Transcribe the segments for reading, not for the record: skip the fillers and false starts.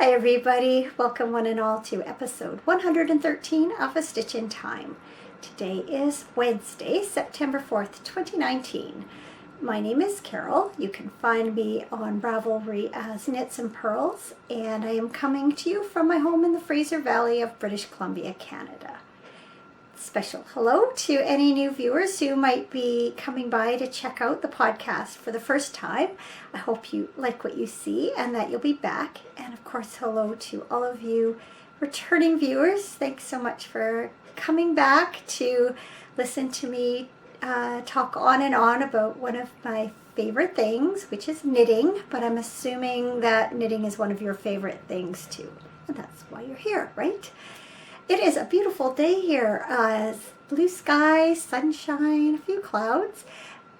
Hi everybody, welcome one and all to episode 113 of A Stitch in Time. Today is Wednesday, September 4th, 2019. My name is Carol. You can find me on Ravelry as Knitsnpurls, and I am coming to you from my home in the Fraser Valley of British Columbia, Canada. Special hello to any new viewers who might be coming by to check out the podcast for the first time. I hope you like what you see and that you'll be back. And of course, hello to all of you returning viewers. Thanks so much for coming back to listen to me talk on and on about one of my favorite things, which is knitting. But I'm assuming that knitting is one of your favorite things too. And that's why you're here, right? It is a beautiful day here, blue sky, sunshine, a few clouds,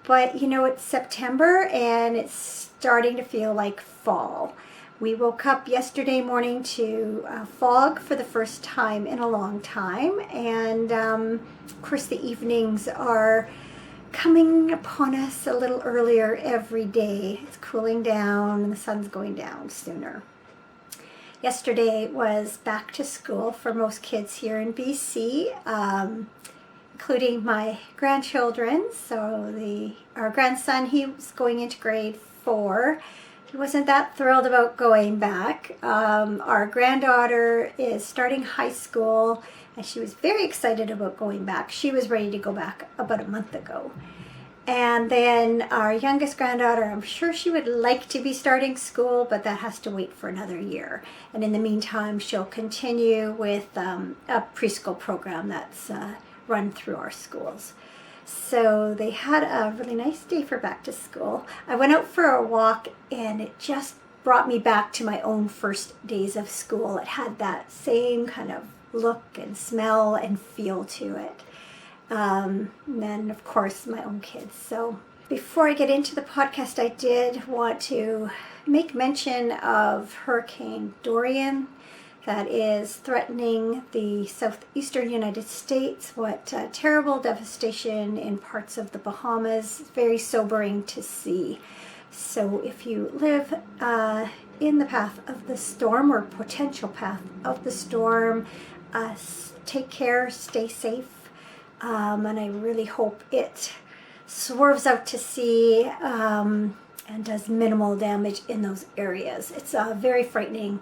but you know, it's September and it's starting to feel like fall. We woke up yesterday morning to fog for the first time in a long time, and of course the evenings are coming upon us a little earlier every day. It's cooling down and the sun's going down sooner. Yesterday was back to school for most kids here in BC, including my grandchildren. So our grandson, he was going into grade 4. He wasn't that thrilled about going back. Our granddaughter is starting high school, and she was very excited about going back. She was ready to go back about a month ago. And then our youngest granddaughter, I'm sure she would like to be starting school, but that has to wait for another year. And in the meantime, she'll continue with a preschool program that's run through our schools. So they had a really nice day for back to school. I went out for a walk and it just brought me back to my own first days of school. It had that same kind of look and smell and feel to it. And then of course my own kids. So before I get into the podcast, I did want to make mention of Hurricane Dorian that is threatening the southeastern United States. What terrible devastation in parts of the Bahamas. Very sobering to see. So if you live in the path of the storm or potential path of the storm, take care, stay safe. And I really hope it swerves out to sea and does minimal damage in those areas. It's very frightening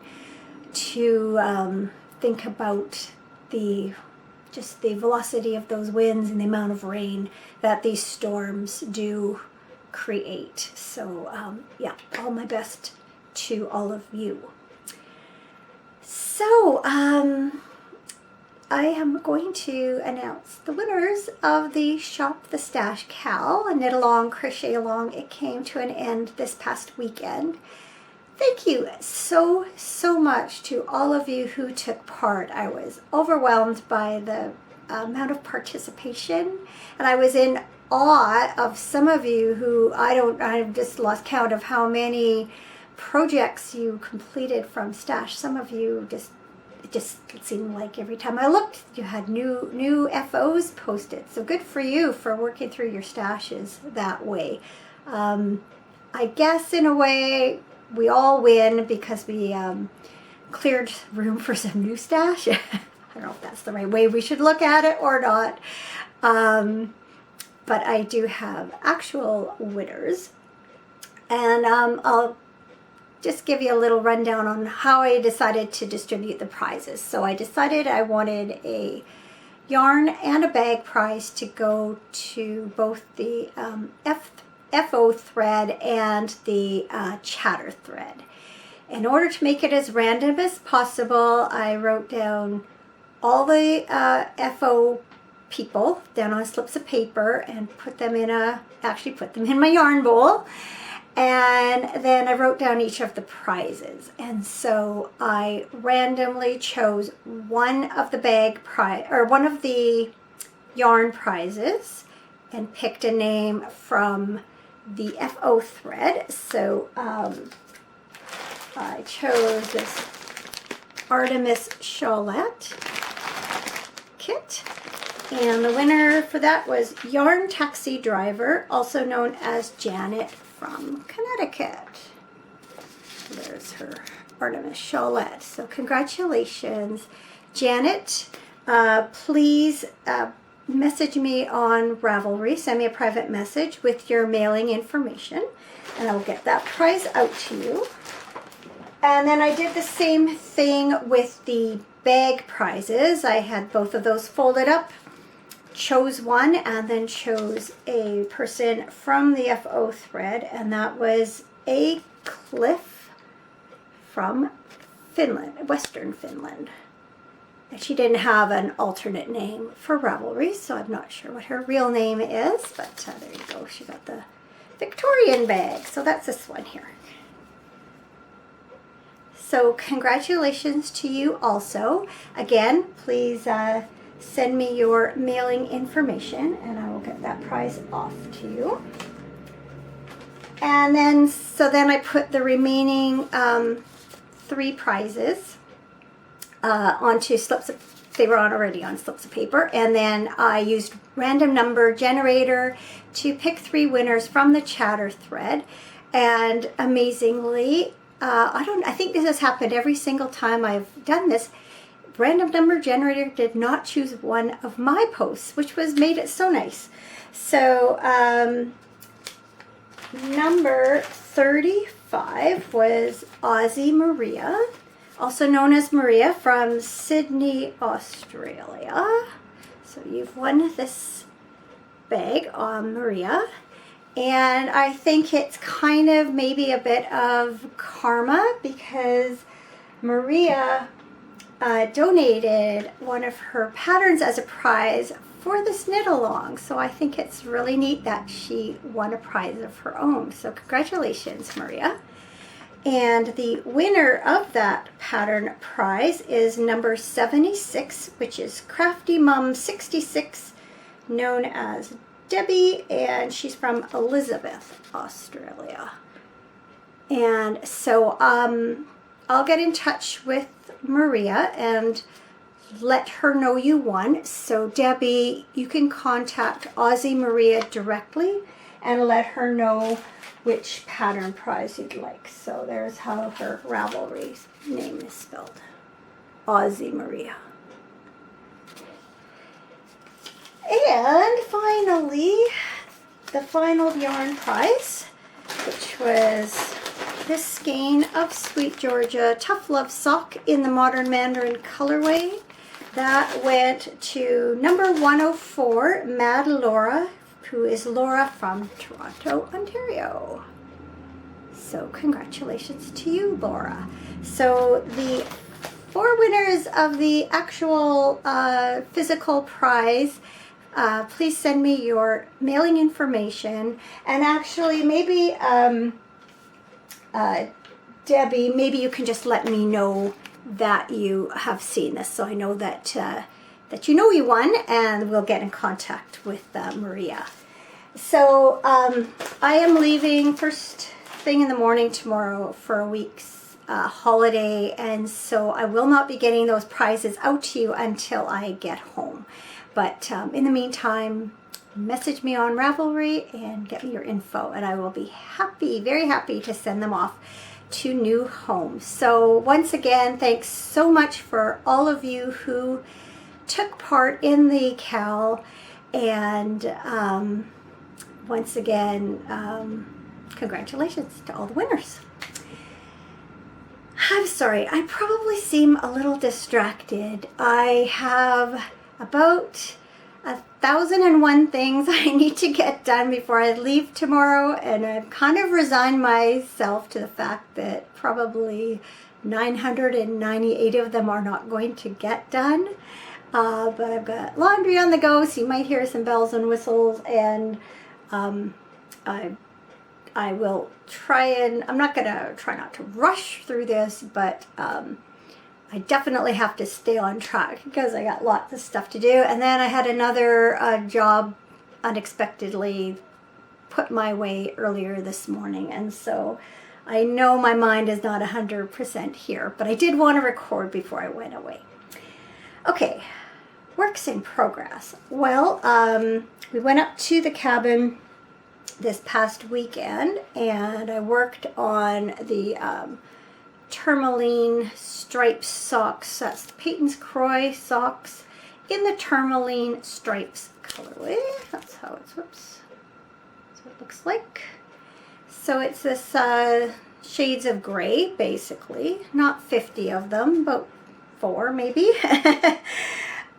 to think about the velocity of those winds and the amount of rain that these storms do create. So yeah, all my best to all of you. So I am going to announce the winners of the Shop the Stash Cal, a knit along, crochet along. It came to an end this past weekend. Thank you so much to all of you who took part. I was overwhelmed by the amount of participation, and I was in awe of some of you who I've just lost count of how many projects you completed from Stash. Some of you it just seemed like every time I looked, you had new FOs posted. So good for you for working through your stashes that way. I guess in a way we all win because we cleared room for some new stash. I don't know if that's the right way we should look at it or not. But I do have actual winners. And I'll just give you a little rundown on how I decided to distribute the prizes. So I decided I wanted a yarn and a bag prize to go to both the FO thread and the chatter thread. In order to make it as random as possible, I wrote down all the FO people down on slips of paper and put them in my yarn bowl. And then I wrote down each of the prizes. And so I randomly chose one of the one of the yarn prizes and picked a name from the FO thread. So I chose this Artemis Shawlette kit. And the winner for that was Yarn Taxi Driver, also known as Janet from Connecticut. There's her Artemis Shawlette. So congratulations, Janet. Please message me on Ravelry. Send me a private message with your mailing information, and I'll get that prize out to you. And then I did the same thing with the bag prizes. I had both of those folded up, chose one, and then chose a person from the FO thread, and that was a Cliff from Finland, Western Finland. And she didn't have an alternate name for Ravelry, so I'm not sure what her real name is, but there you go. She got the Victorian bag, so that's this one here. So congratulations to you also. Again, please send me your mailing information and I will get that prize off to you. And then, so then I put the remaining 3 prizes onto slips of, they were already on slips of paper, and then I used random number generator to pick 3 winners from the chatter thread. And amazingly, I think this has happened every single time I've done this. Random number generator did not choose one of my posts, which made it so nice. So number 35 was Aussie Maria, also known as Maria, from Sydney, Australia. So you've won this bag on Maria. And I think it's kind of maybe a bit of karma because Maria donated one of her patterns as a prize for this knit along. So I think it's really neat that she won a prize of her own. So congratulations, Maria. And the winner of that pattern prize is number 76, which is Crafty Mum 66, known as Debbie, and she's from Elizabeth, Australia. And so I'll get in touch with Maria and let her know you won. So Debbie, you can contact Aussie Maria directly and let her know which pattern prize you'd like. So there's how her Ravelry name is spelled, Aussie Maria. And finally, the final yarn prize, which was this skein of Sweet Georgia Tough Love Sock in the Modern Mandarin colorway. That went to number 104, Mad Laura, who is Laura from Toronto, Ontario. So congratulations to you, Laura. So the 4 winners of the actual physical prize, please send me your mailing information. And actually, maybe, Debbie, maybe you can just let me know that you have seen this, so I know that that you know you won, and we'll get in contact with Maria. So I am leaving first thing in the morning tomorrow for a week's holiday, and so I will not be getting those prizes out to you until I get home. But in the meantime, message me on Ravelry and get me your info, and I will be happy, very happy to send them off to new homes. So once again, thanks so much for all of you who took part in the CAL, and once again, congratulations to all the winners. I'm sorry, I probably seem a little distracted. I have about 1,001 things I need to get done before I leave tomorrow, and I've kind of resigned myself to the fact that probably 998 of them are not going to get done. But I've got laundry on the go, so you might hear some bells and whistles, and I will try and, I'm not going to try not to rush through this, but I definitely have to stay on track because I got lots of stuff to do. And then I had another job unexpectedly put my way earlier this morning, and so I know my mind is not 100% here, but I did want to record before I went away. Okay, works in progress. Well, we went up to the cabin this past weekend, and I worked on the tourmaline striped socks. That's Peyton's Croy socks in the tourmaline stripes colorway. That's how it's, whoops, that's what it looks like. So it's this shades of gray, basically. Not 50 of them, about 4 maybe.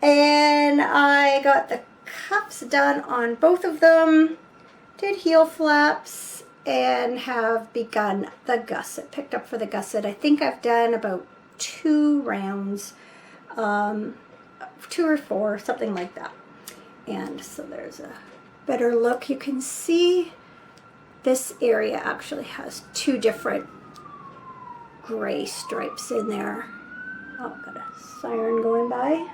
And I got the cuffs done on both of them, did heel flaps, and have begun the gusset. Picked up for the gusset. I think I've done about 2 rounds, 2 or 4, something like that. And so there's a better look. You can see this area actually has 2 different gray stripes in there. Oh, got a siren going by.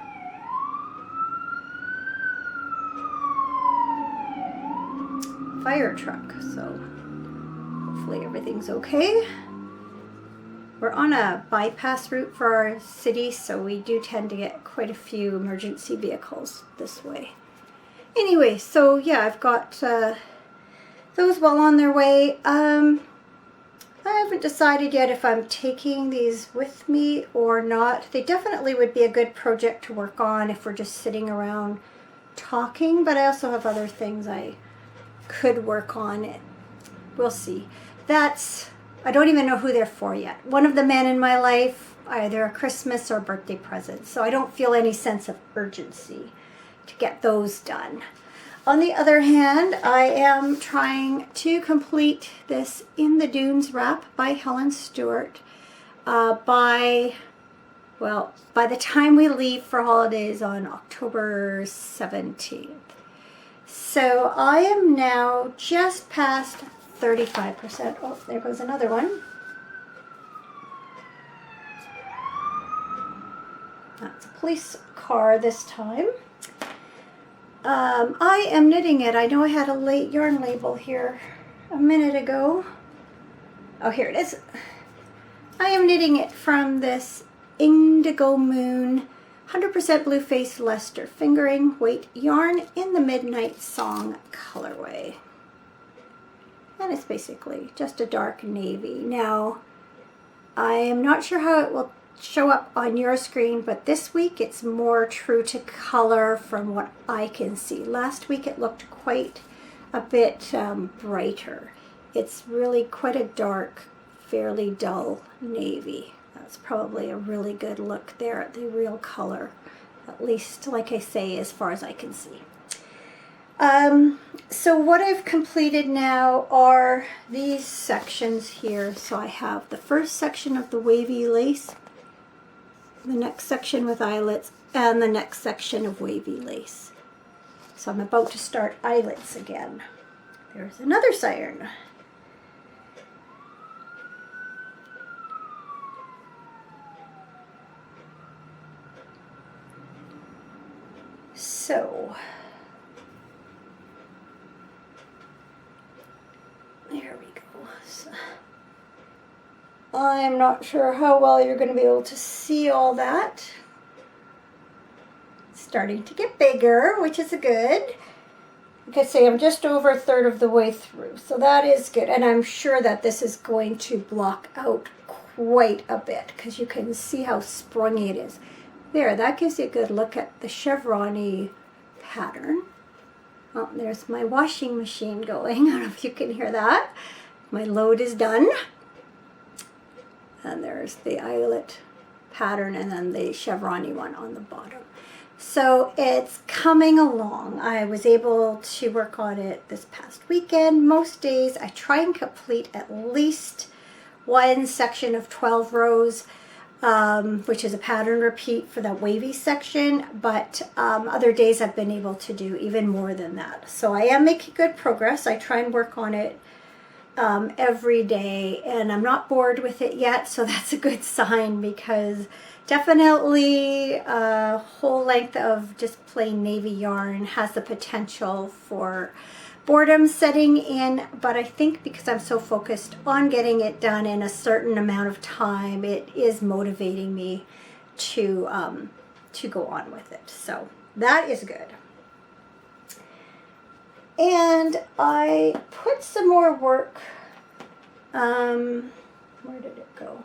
Fire truck, so hopefully everything's okay. We're on a bypass route for our city, so we do tend to get quite a few emergency vehicles this way. Anyway, so yeah, I've got those well on their way. I haven't decided yet if I'm taking these with me or not. They definitely would be a good project to work on if we're just sitting around talking, but I also have other things I could work on it. We'll see. I don't even know who they're for yet. One of the men in my life, either a Christmas or birthday present, so I don't feel any sense of urgency to get those done. On the other hand, I am trying to complete this In the Dunes wrap by Helen Stewart by the time we leave for holidays on October 17th. So I am now just past 35%. Oh, there goes another one. That's a police car this time. I am knitting it. I know I had a late yarn label here a minute ago. Oh, here it is. I am knitting it from this Indigo Moon 100% Blue Face Leicester fingering weight yarn in the Midnight Song colorway. And it's basically just a dark navy. Now, I am not sure how it will show up on your screen, but this week it's more true to color from what I can see. Last week it looked quite a bit brighter. It's really quite a dark, fairly dull navy. That's probably a really good look there at the real color, at least, like I say, as far as I can see. So what I've completed now are these sections here. So I have the first section of the wavy lace, the next section with eyelets, and the next section of wavy lace. So I'm about to start eyelets again. There's another siren. So there we go. So, I'm not sure how well you're going to be able to see all that. It's starting to get bigger, which is good. Like I say, I'm just over a third of the way through, so that is good. And I'm sure that this is going to block out quite a bit because you can see how sprungy it is. There, that gives you a good look at the chevron-y pattern. Oh, there's my washing machine going. I don't know if you can hear that. My load is done. And there's the eyelet pattern and then the chevron-y one on the bottom. So it's coming along. I was able to work on it this past weekend. Most days I try and complete at least one section of 12 rows. Which is a pattern repeat for that wavy section, but other days I've been able to do even more than that. So I am making good progress. I try and work on it every day, and I'm not bored with it yet, so that's a good sign, because definitely a whole length of just plain navy yarn has the potential for boredom setting in, but I think because I'm so focused on getting it done in a certain amount of time, it is motivating me to go on with it. So that is good. And I put some more work, where did it go?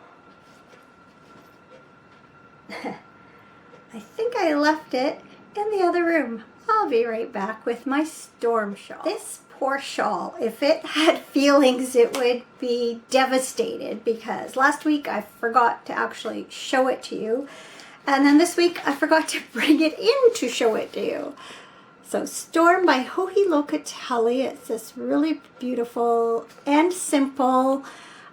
I left it in the other room. I'll be right back with my storm shawl. This poor shawl, if it had feelings, it would be devastated, because last week I forgot to actually show it to you. And then this week I forgot to bring it in to show it to you. So Storm by Joji Locatelli. It's this really beautiful and simple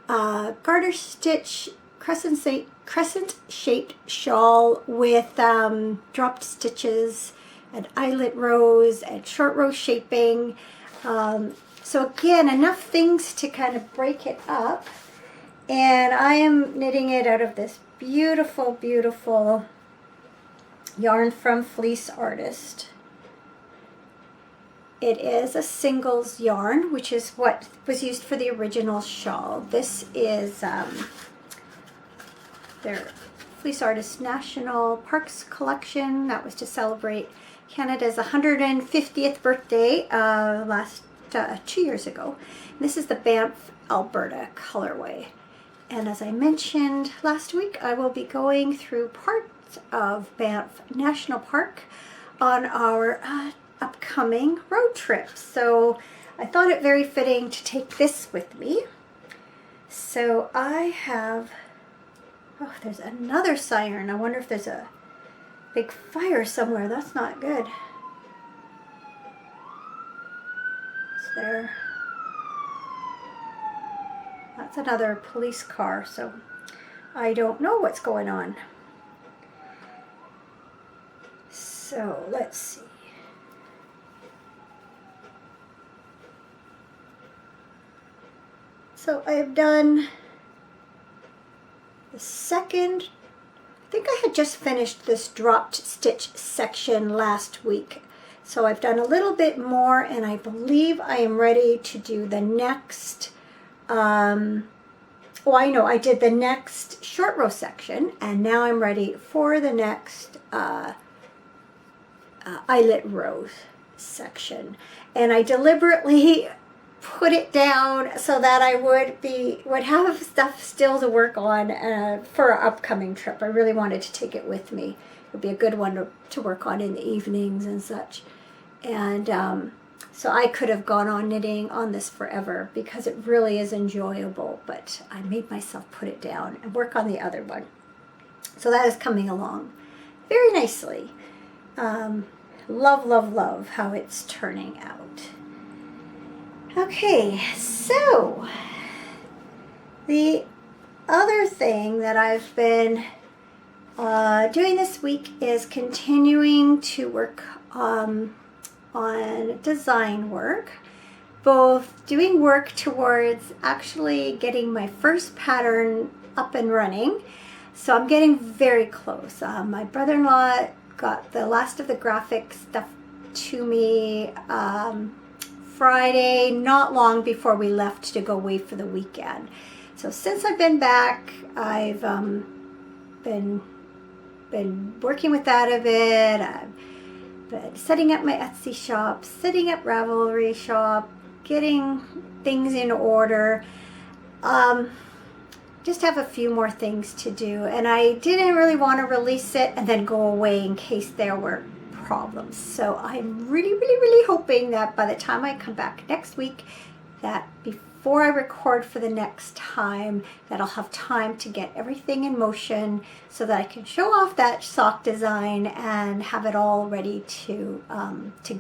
garter stitch crescent shaped shawl with dropped stitches and eyelet rows and short row shaping. So again, enough things to kind of break it up. And I am knitting it out of this beautiful, beautiful yarn from Fleece Artist. It is a singles yarn, which is what was used for the original shawl. This is their Fleece Artist National Parks collection. That was to celebrate Canada's 150th birthday last 2 years ago. And this is the Banff, Alberta colorway. And as I mentioned last week, I will be going through parts of Banff National Park on our upcoming road trip. So I thought it very fitting to take this with me. So I have, oh, there's another siren. I wonder if there's a big fire somewhere. That's not good. Is there? That's another police car, so I don't know what's going on. So let's see. So I have done the second, I think I had just finished this dropped stitch section last week. So I've done a little bit more, and I believe I am ready to do the next, oh, I know, I did the next short row section, and now I'm ready for the next eyelet row section. And I deliberately put it down so that I would have stuff still to work on for our upcoming trip. I really wanted to take it with me. It would be a good one to work on in the evenings and such. And so I could have gone on knitting on this forever because it really is enjoyable, but I made myself put it down and work on the other one. So that is coming along very nicely. Love, love, love how it's turning out. Okay, so the other thing that I've been doing this week is continuing to work on design work, both doing work towards actually getting my first pattern up and running. So I'm getting very close. My brother-in-law got the last of the graphic stuff to me Friday, not long before we left to go away for the weekend. So since I've been back, I've been working with that a bit. I've been setting up my Etsy shop, setting up Ravelry shop, getting things in order. Just have a few more things to do, and I didn't really want to release it and then go away in case there were problems. So I'm really, really, really hoping that by the time I come back next week, that before I record for the next time, that I'll have time to get everything in motion so that I can show off that sock design and have it all ready to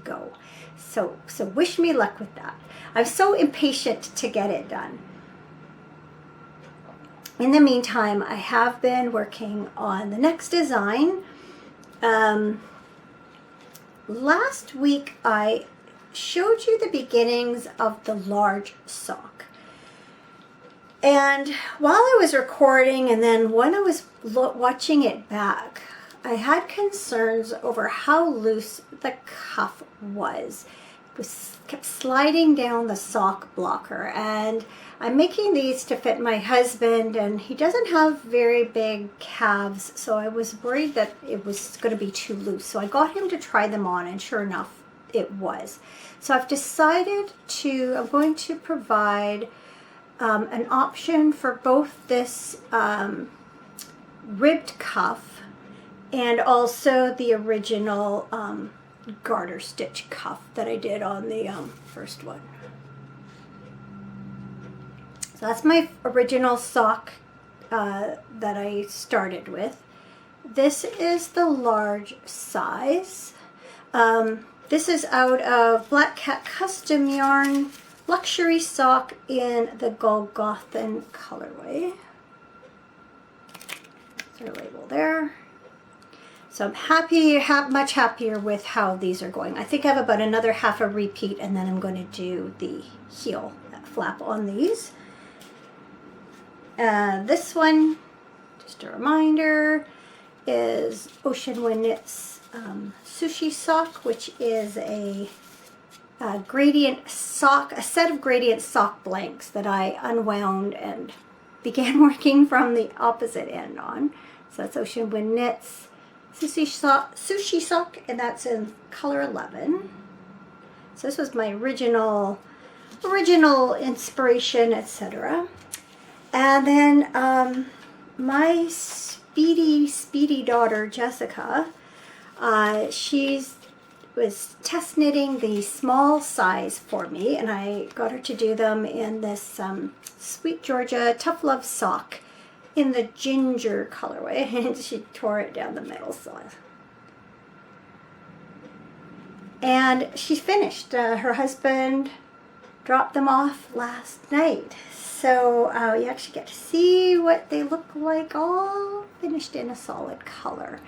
go. So wish me luck with that. I'm so impatient to get it done. In the meantime, I have been working on the next design. Last week I showed you the beginnings of the large sock. And while I was recording and then when I was watching it back, I had concerns over how loose the cuff was. It kept sliding down the sock blocker, and I'm making these to fit my husband, and he doesn't have very big calves, so I was worried that it was going to be too loose. So I got him to try them on, and sure enough, it was. So I've decided I'm going to provide an option for both this ribbed cuff and also the original garter stitch cuff that I did on the first one. So that's my original sock that I started with. This is the large size. This is out of Black Cat Custom Yarn Luxury Sock in the Golgothan colorway. There's our label there. So I'm much happier with how these are going. I think I have about another half a repeat, and then I'm going to do the heel flap on these. This one, just a reminder, is Ocean Wind Knits Sushi Sock, which is a gradient sock, a set of gradient sock blanks that I unwound and began working from the opposite end on. So that's Ocean Wind Knits Sushi Sock, and that's in color 11. So this was my original inspiration, etc. And then my speedy daughter Jessica, she was test knitting the small size for me, and I got her to do them in this Sweet Georgia Tough Love sock in the ginger colorway, and she tore it down the middle. So, and she finished. Her husband dropped them off last night, so you actually get to see what they look like, all finished in a solid color.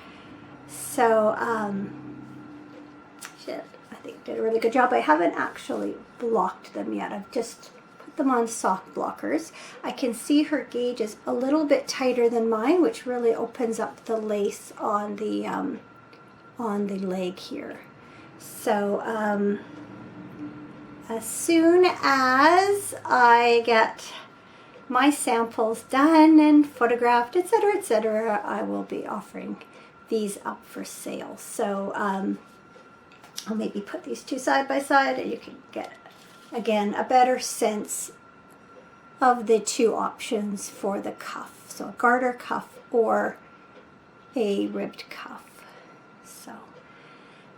So I think did a really good job. I haven't actually blocked them yet. I've just put them on sock blockers. I can see her gauge is a little bit tighter than mine, which really opens up the lace on the leg here. So as soon as I get my samples done and photographed, etc., I will be offering these up for sale. So I'll maybe put these two side by side, and you can get, again, a better sense of the two options for the cuff. So a garter cuff or a ribbed cuff. So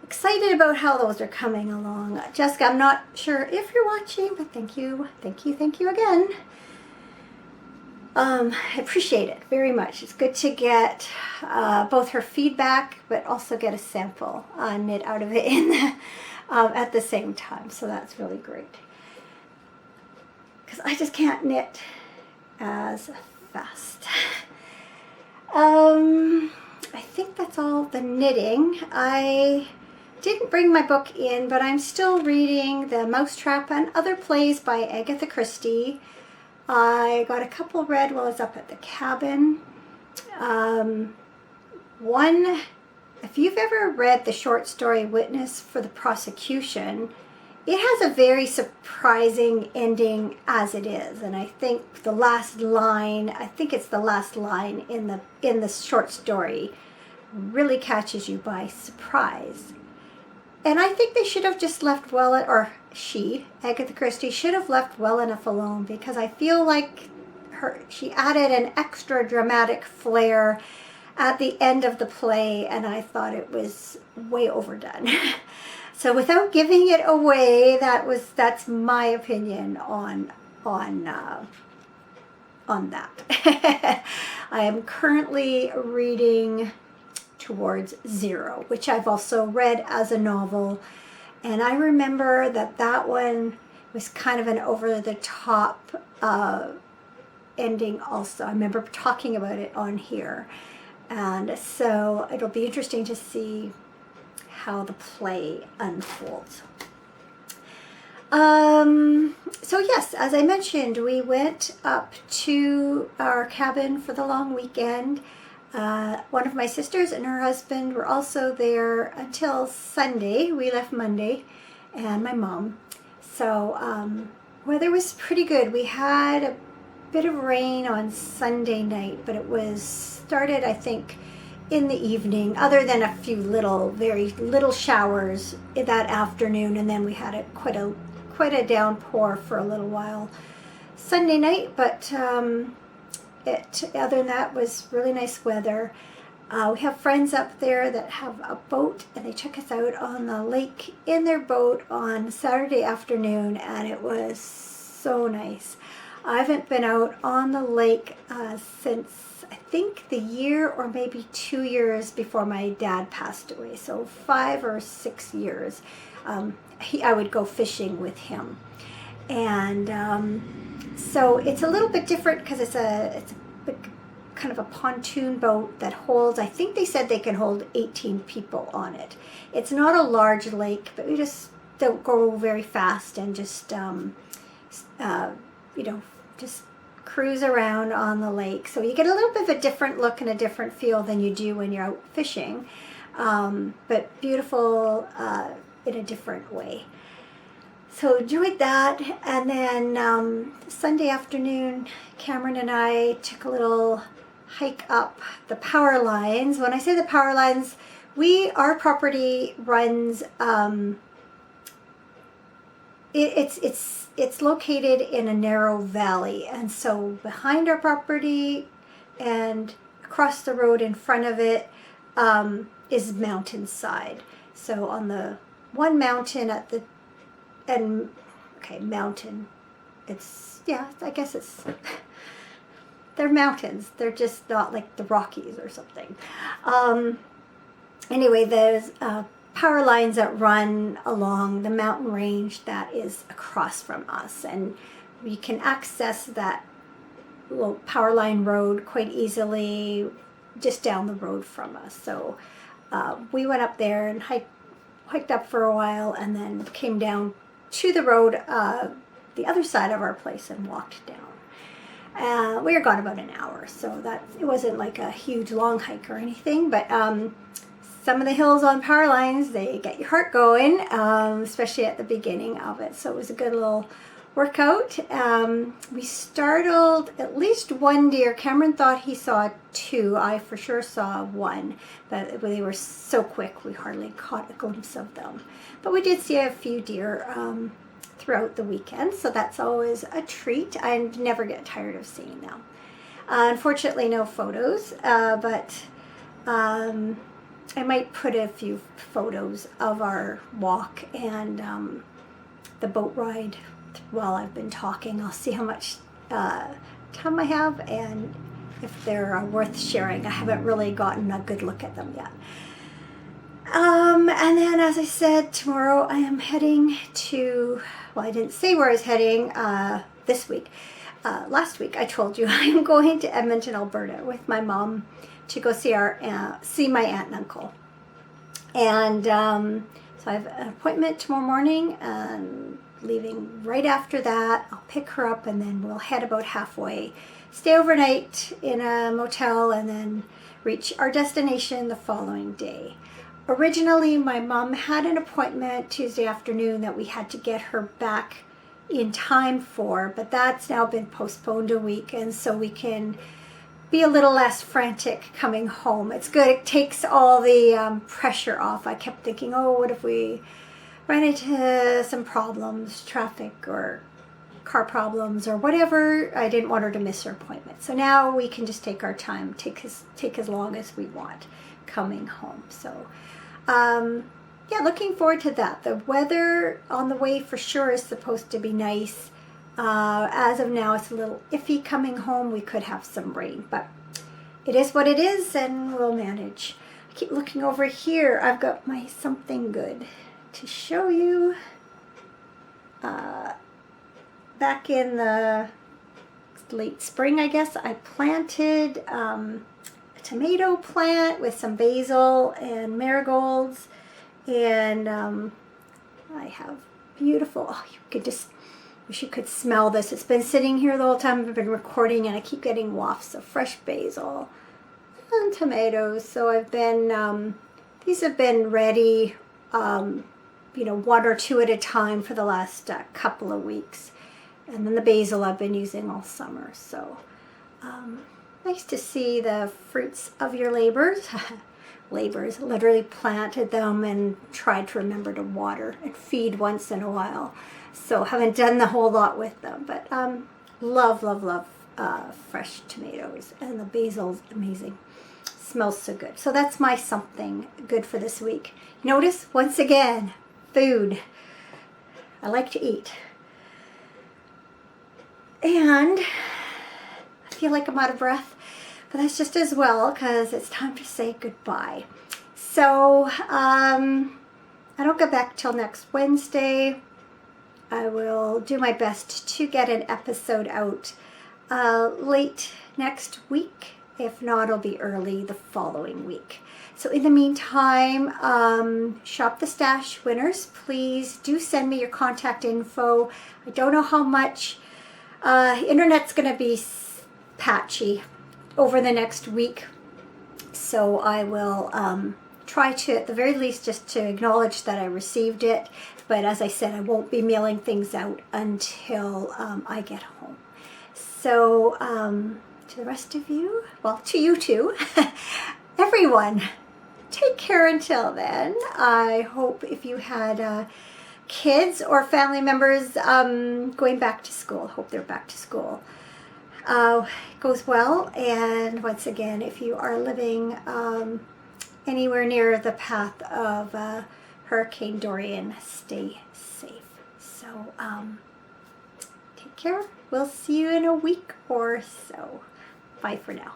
excited about how those are coming along. Jessica, I'm not sure if you're watching, but thank you again. I appreciate it very much. It's good to get both her feedback, but also get a sample knit out of it at the same time. So that's really great. Because I just can't knit as fast. I think that's all the knitting. I didn't bring my book in, but I'm still reading The Mousetrap and Other Plays by Agatha Christie. I got a couple read while I was up at the cabin. One, if you've ever read the short story Witness for the Prosecution, it has a very surprising ending as it is. And I think the last line, it's the last line in the short story, really catches you by surprise. And I think they should have just left Agatha Christie, should have left well enough alone, because I feel like she added an extra dramatic flair at the end of the play, and I thought it was way overdone. So without giving it away, that's my opinion on that. I am currently reading Towards Zero, which I've also read as a novel, and I remember that one was kind of an over-the-top ending also. I remember talking about it on here, and so it'll be interesting to see how the play unfolds. So yes, as I mentioned, we went up to our cabin for the long weekend. One of my sisters and her husband were also there until Sunday. We left Monday, and my mom. So weather was pretty good. We had a bit of rain on Sunday night, but it was started, I think, in the evening, other than a few very little showers that afternoon, and then we had quite a downpour for a little while Sunday night, but other than that, was really nice weather. We have friends up there that have a boat, and they took us out on the lake in their boat on Saturday afternoon, and it was so nice. I haven't been out on the lake since I think the year or maybe 2 years before my dad passed away, so 5 or 6 years. I would go fishing with him, and so it's a little bit different because it's a big, kind of a pontoon boat that holds, I think they said they can hold 18 people on it. It's not a large lake, but we just don't go very fast and just just cruise around on the lake. So you get a little bit of a different look and a different feel than you do when you're out fishing, but beautiful in a different way. So enjoyed that, and then Sunday afternoon, Cameron and I took a little hike up the power lines. When I say the power lines, our property runs, it's located in a narrow valley, and so behind our property and across the road in front of it is mountainside. So on the one mountain at the mountain, I guess they're mountains. They're just not like the Rockies or something. Anyway, there's power lines that run along the mountain range that is across from us, and we can access that little power line road quite easily just down the road from us. So we went up there and hiked up for a while, and then came down to the road, the other side of our place, and walked down. We were gone about an hour, so it wasn't like a huge long hike or anything, but some of the hills on power lines, they get your heart going, especially at the beginning of it. So it was a good little workout. We startled at least one deer. Cameron thought he saw 2. I for sure saw 1, but they were so quick we hardly caught a glimpse of them. But we did see a few deer throughout the weekend, so that's always a treat. I never get tired of seeing them. Unfortunately, no photos, but I might put a few photos of our walk and the boat ride while I've been talking. I'll see how much time I have and if they're worth sharing. I haven't really gotten a good look at them yet. And then, as I said, tomorrow I am heading to, well, I didn't say where I was heading this week. Last week I told you I am going to Edmonton, Alberta with my mom to go see my aunt and uncle. And so I have an appointment tomorrow morning, and leaving right after that. I'll pick her up, and then we'll head about halfway, stay overnight in a motel, and then reach our destination the following day. Originally, my mom had an appointment Tuesday afternoon that we had to get her back in time for, but that's now been postponed a week, and so we can be a little less frantic coming home. It's good. It takes all the pressure off. I kept thinking, oh, what if we ran into some problems, traffic or car problems or whatever. I didn't want her to miss her appointment. So now we can just take our time, take as long as we want coming home. So yeah, looking forward to that. The weather on the way for sure is supposed to be nice. As of now, it's a little iffy coming home. We could have some rain, but it is what it is, and we'll manage. I keep looking over here. I've got my something good to show you. Back in the late spring, I guess, I planted a tomato plant with some basil and marigolds, and I have beautiful, oh, you could just, wish you could smell this. It's been sitting here the whole time I've been recording, and I keep getting wafts of fresh basil and tomatoes. So I've been, these have been ready, you know, 1 or 2 at a time for the last couple of weeks. And then the basil I've been using all summer. So nice to see the fruits of your labors. Labors, literally planted them and tried to remember to water and feed once in a while. So haven't done the whole lot with them, but love fresh tomatoes, and the basil's amazing. smells so good. So that's my something good for this week. Notice, once again, food. I like to eat. And I feel like I'm out of breath, but that's just as well because it's time to say goodbye. So I don't get back till next Wednesday. I will do my best to get an episode out late next week. If not, it'll be early the following week. So in the meantime, Shop the Stash winners, please do send me your contact info. I don't know how much. Internet's going to be patchy over the next week. So I will try to, at the very least, just to acknowledge that I received it. But as I said, I won't be mailing things out until I get home. So to the rest of you, well, to you too, everyone, take care until then. I hope if you had kids or family members going back to school, hope they're back to school, goes well. And once again, if you are living anywhere near the path of Hurricane Dorian, stay safe. So take care. We'll see you in a week or so. Bye for now.